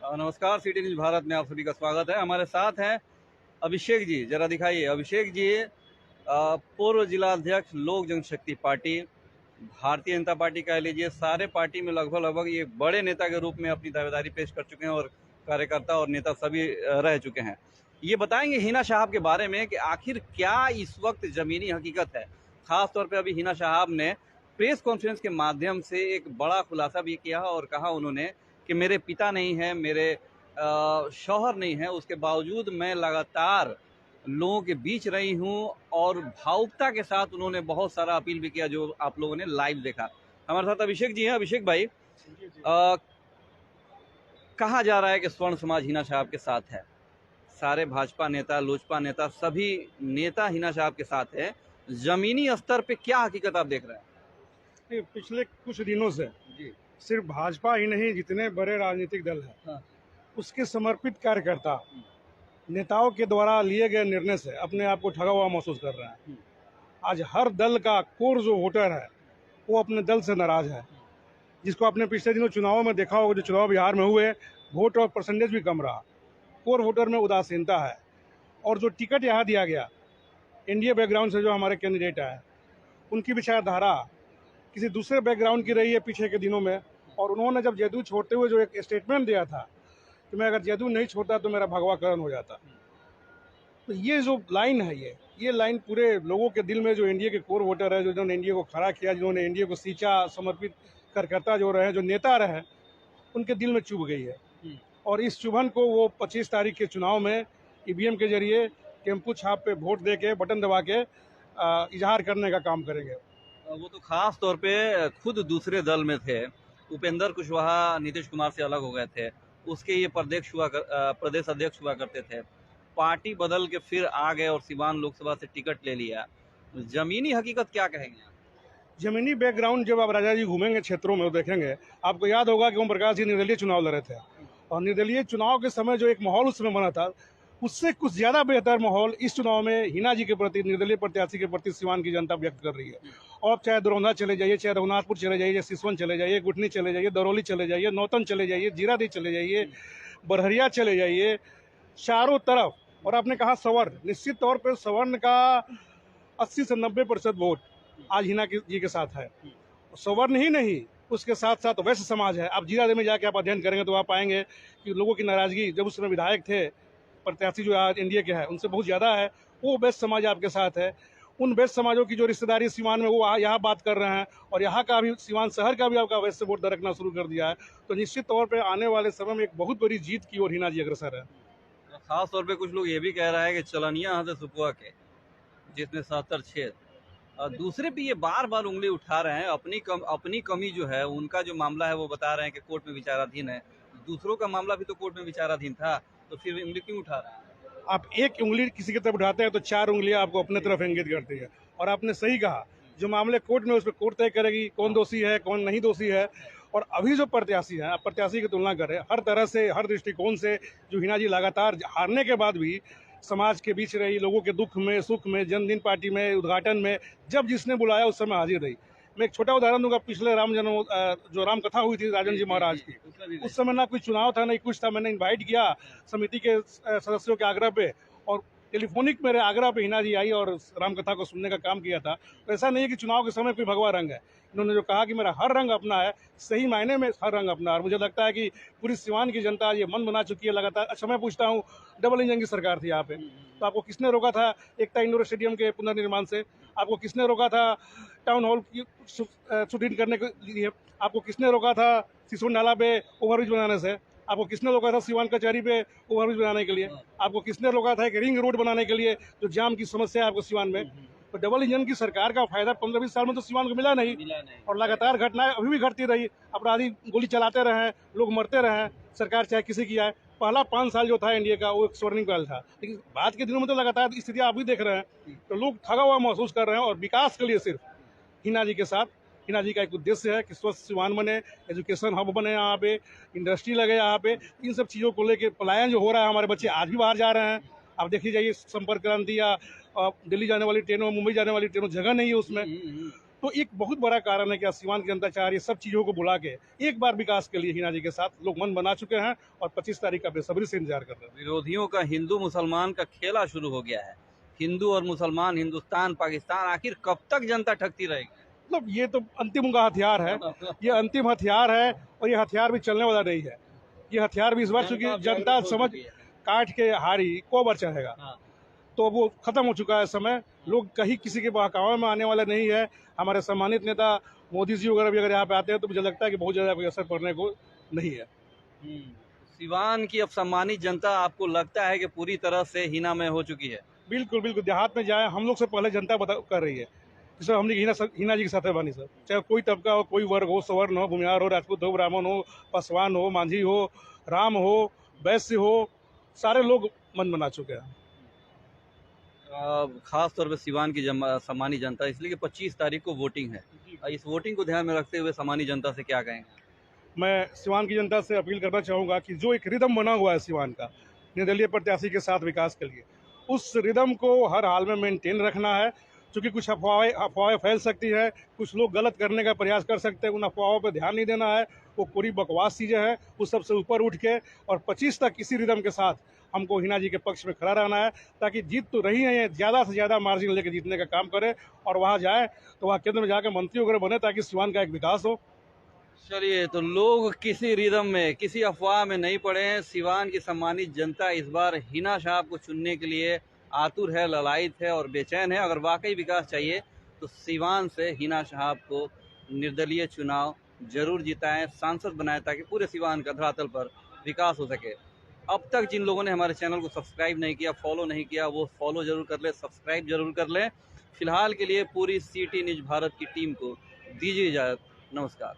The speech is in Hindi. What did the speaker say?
नमस्कार, सिटी न्यूज भारत में आप सभी का स्वागत है। हमारे साथ हैं अभिषेक जी। जरा दिखाइए अभिषेक जी। पूर्व जिला अध्यक्ष लोक जनशक्ति पार्टी, भारतीय जनता पार्टी कह लीजिए, सारे पार्टी में लगभग लगभग ये बड़े नेता के रूप में अपनी दावेदारी पेश कर चुके हैं और कार्यकर्ता और नेता सभी रह चुके हैं। ये बताएंगे हिना साहब के बारे में कि आखिर क्या इस वक्त जमीनी हकीकत है। खास तौर पे अभी हिना साहब ने प्रेस कॉन्फ्रेंस के माध्यम से एक बड़ा खुलासा भी किया और कहा उन्होंने कि मेरे पिता नहीं है, मेरे शौहर नहीं है, उसके बावजूद मैं लगातार लोगों के बीच रही हूं और भावुकता के साथ उन्होंने बहुत सारा अपील भी किया, जो आप लोगों ने लाइव देखा। हमारे साथ अभिषेक जी हैं। अभिषेक भाई, कहा जा रहा है कि स्वर्ण समाज हिना साहब के साथ है, सारे भाजपा नेता, लोजपा नेता, सभी नेता हिना साहब के साथ है। जमीनी स्तर पे क्या हकीकत आप देख रहे हैं? पिछले कुछ दिनों से जी। सिर्फ भाजपा ही नहीं, जितने बड़े राजनीतिक दल हैं, हाँ। उसके समर्पित कार्यकर्ता नेताओं के द्वारा लिए गए निर्णय से अपने आप को ठगा हुआ महसूस कर रहे हैं। आज हर दल का कोर जो वोटर है वो अपने दल से नाराज है, जिसको आपने पिछले दिनों चुनावों में देखा होगा। जो चुनाव बिहार में हुए, वोट और परसेंटेज भी कम रहा। कोर वोटर में उदासीनता है। और जो टिकट यहाँ दिया गया, एनडीए बैकग्राउंड से जो हमारे कैंडिडेट आए, उनकी विचारधारा किसी दूसरे बैकग्राउंड की रही है पिछले के दिनों में। और उन्होंने जब जदयू छोड़ते हुए जो एक स्टेटमेंट दिया था कि मैं अगर जदयू नहीं छोड़ता तो मेरा भगवाकरण हो जाता, तो ये जो लाइन है, ये लाइन पूरे लोगों के दिल में, जो एनडीए के कोर वोटर है, जो जिन्होंने एनडीए को खड़ा किया, जिन्होंने एनडीए को सींचा, समर्पित कार्यकर्ता जो रहे, जो नेता रहे, उनके दिल में चुभ गई है। और इस चुभन को वो 25 तारीख के चुनाव में ईवीएम के जरिए टेम्पू छाप पे वोट दे के, बटन दबा के इजहार करने का काम करेंगे। वो तो खास तौर पे खुद दूसरे दल में थे। उपेंद्र कुशवाहा नीतीश कुमार से अलग हो गए थे, उसके ये प्रदेश अध्यक्ष हुआ करते थे। पार्टी बदल के फिर आ गए और सिवान लोकसभा से टिकट ले लिया। जमीनी हकीकत क्या कहेंगे आप? जमीनी बैकग्राउंड जब आप राजा जी घूमेंगे क्षेत्रों में, देखेंगे, आपको याद होगा कि ओम प्रकाश जी निर्दलीय चुनाव लड़े थे। और निर्दलीय चुनाव के समय जो एक माहौल उस समय बना था, उससे कुछ ज्यादा बेहतर माहौल इस चुनाव में हिना जी के प्रति, निर्दलीय प्रत्याशी के प्रति सिवान की जनता व्यक्त कर रही है। और आप चाहे दरौंधा चले जाइए, चाहे रघुनाथपुर चले जाइए, सिसवन चले जाइए, गुठनी चले जाइए, दरौली चले जाइए, नौतन चले जाइए, जीरादी चले जाइए, बरहरिया चले जाइए, चारों तरफ। और आपने कहा सवर्ण, निश्चित तौर पर सवर्ण का 80 से 90% वोट आज हिना जी के साथ है। सवर्ण ही नहीं, उसके साथ साथ वैश्य समाज है। आप जीरादे में जाके आप अध्ययन करेंगे तो आप पाएंगे कि लोगों की नाराजगी, जब उस समय विधायक थे प्रत्याशी जो आज एनडीए के हैं, उनसे बहुत ज्यादा है। वो वैश्य समाज आपके साथ है। उन वैश्य समाजों की जो रिश्तेदारी सीवान में, वो यहाँ बात कर रहे हैं। और यहाँ का भी, सीवान शहर का भी आपका वैश्य वोट दरकना शुरू कर दिया है। तो निश्चित तौर पर आने वाले समय में एक बहुत बड़ी जीत की ओर हिना जी अग्रसर है। खास तौर पे कुछ लोग ये भी कह रहा है कि चलनिया हाथ सुपुआ के, जिसने 77 छेद, दूसरे पे ये बार बार उंगली उठा रहे हैं। अपनी कमी जो है, उनका जो मामला है वो बता रहे हैं कि कोर्ट में विचाराधीन है। दूसरों का मामला भी तो कोर्ट में विचाराधीन था, तो फिर उंगली क्यों उठा रहे हैं? आप एक उंगली किसी की तरफ उठाते हैं तो 4 उंगलियां आपको अपने तरफ इंगित करती है। और आपने सही कहा, जो मामले कोर्ट में, उस पर कोर्ट तय करेगी कौन दोषी है, कौन नहीं दोषी है। और अभी जो प्रत्याशी हैं, आप प्रत्याशी की तुलना करें, हर तरह से, हर दृष्टिकोण से जो हिना जी लगातार हारने के बाद भी समाज के बीच रही, लोगों के दुख में, सुख में, जन्मदिन पार्टी में, उद्घाटन में, जब जिसने बुलाया उस समय हाजिर रही। मैं एक छोटा उदाहरण दूंगा। पिछले जो राम कथा हुई थी राजन जी महाराज की, उस समय ना कोई चुनाव था, नहीं कुछ था। मैंने इनवाइट किया समिति के सदस्यों के आग्रह पे, और टेलीफोनिक मेरे आग्रह पे हिना जी आई और राम कथा को सुनने का काम किया था। तो ऐसा नहीं है कि चुनाव के समय कोई भगवा रंग है। इन्होंने जो कहा कि मेरा हर रंग अपना है, सही मायने में हर रंग अपना है। और मुझे लगता है कि पूरी सिवान की जनता ये मन बना चुकी है लगातार। अच्छा, मैं पूछता हूँ, डबल इंजन की सरकार थी यहाँ पे, तो आपको किसने रोका था एकता इंडोर स्टेडियम के पुनर्निर्माण से? आपको किसने रोका था टाउन हॉल की शूटिंग करने के लिए? आपको किसने रोका था सिसोन नाला पे ओवरब्रिज बनाने से? आपको किसने रोका था सिवान कचहरी पे ओवरब्रिज बनाने के लिए? आपको किसने रोका था एक रिंग रोड बनाने के लिए, जो जाम की समस्या है आपको सिवान में? तो डबल इंजन की सरकार का फायदा 15-20 साल में तो सिवान को मिला नहीं। और लगातार घटनाएं अभी भी घटती रही। अपराधी गोली चलाते रहे, लोग मरते रहे, सरकार चाहे किसी की आए। पहला 5 साल जो था एनडीए का, वो एक स्वर्णिम काल था। लेकिन बाद के दिनों में तो लगातार स्थितियां आप भी देख रहे हैं। तो लोग ठगा हुआ महसूस कर रहे हैं। और विकास के लिए सिर्फ हिना जी के साथ, हिना जी का एक उद्देश्य है कि स्वस्थ सिवान बने, एजुकेशन हब बने, यहाँ पे इंडस्ट्री लगे, यहाँ पे इन सब चीज़ों को लेकर पलायन जो हो रहा है, हमारे बच्चे आज भी बाहर जा रहे हैं। आप देखिए जाइए, संपर्क क्रांति या दिल्ली जाने वाली ट्रेनों, मुंबई जाने वाली ट्रेनों जगह नहीं है उसमें। तो एक बहुत बड़ा कारण है कि सीवान की जनता चाह रही है सब चीज़ों को बुला के एक बार विकास के लिए हिना जी के साथ लोग मन बना चुके हैं और 25 तारीख का बेसब्री से इंतजार कर रहे हैं। विरोधियों का हिंदू मुसलमान का खेला शुरू हो गया है। हिंदू और मुसलमान, हिंदुस्तान पाकिस्तान, आखिर कब तक जनता ठगती रहेगी? मतलब ये तो अंतिम उनका हथियार है, ये अंतिम हथियार है और ये हथियार भी चलने वाला नहीं है। ये हथियार भी इस बार चूंकि जनता समझ काट के हारी को बार चढ़ेगा, हाँ। तो वो खत्म हो चुका है समय। लोग कहीं किसी के बहकावे में आने वाला नहीं है। हमारे सम्मानित नेता मोदी जी वगैरह भी अगर यहाँ पे आते हैं तो मुझे लगता है कि बहुत ज़्यादा कोई असर पड़ने को नहीं है। सिवान की अब सम्मानित जनता आपको लगता है कि पूरी तरह से हिना में हो चुकी है? बिल्कुल बिल्कुल, देहात में जाए हम लोग से पहले जनता बता कर रही है कि सर हमने हिना जी के साथ है बानी सर, चाहे कोई तबका हो, कोई वर्ग हो, सवर्ण हो, भूमिहार हो, राजपूत हो, ब्राह्मण हो, पासवान हो, मांझी हो, राम हो, वैश्य हो, सारे लोग मन बना चुके हैं। खास तौर पे सिवान की सम्मानित जनता, इसलिए कि 25 तारीख को वोटिंग है। इस वोटिंग को ध्यान में रखते हुए सम्मानित जनता से क्या कहेंगे? मैं सिवान की जनता से अपील करना चाहूँगा कि जो एक रिदम बना हुआ है सिवान का निर्दलीय प्रत्याशी के साथ विकास के लिए, उस रिदम को हर हाल में मेंटेन रखना है। क्योंकि कुछ अफवाहें फैल सकती है, कुछ लोग गलत करने का प्रयास कर सकते हैं, उन अफवाहों पर ध्यान नहीं देना है। वो पूरी बकवास चीज़ें हैं, उस सबसे ऊपर उठ के और 25 तक इसी रिदम के साथ हमको हिना जी के पक्ष में खड़ा रहना है, ताकि जीत तो रही है, ज़्यादा से ज़्यादा मार्जिन लेकर जीतने का काम करे और वहाँ जाए तो वहाँ केंद्र में जाकर मंत्री वगैरह बने, ताकि सिवान का एक विकास हो। चलिए, तो लोग किसी रिदम में, किसी अफवाह में नहीं पड़े हैं। सिवान की सम्मानित जनता इस बार हिना साहब को चुनने के लिए आतुर है, ललायत है और बेचैन है। अगर वाकई विकास चाहिए तो सिवान से हिना साहब को निर्दलीय चुनाव जरूर जिताएं, सांसद बनाएं, ताकि पूरे सिवान का धरातल पर विकास हो सके। अब तक जिन लोगों ने हमारे चैनल को सब्सक्राइब नहीं किया, फॉलो नहीं किया, वो फॉलो जरूर कर ले, सब्सक्राइब जरूर कर लें। फिलहाल के लिए पूरी सिटी न्यूज़ भारत की टीम को दीजिए इजाज़त। नमस्कार।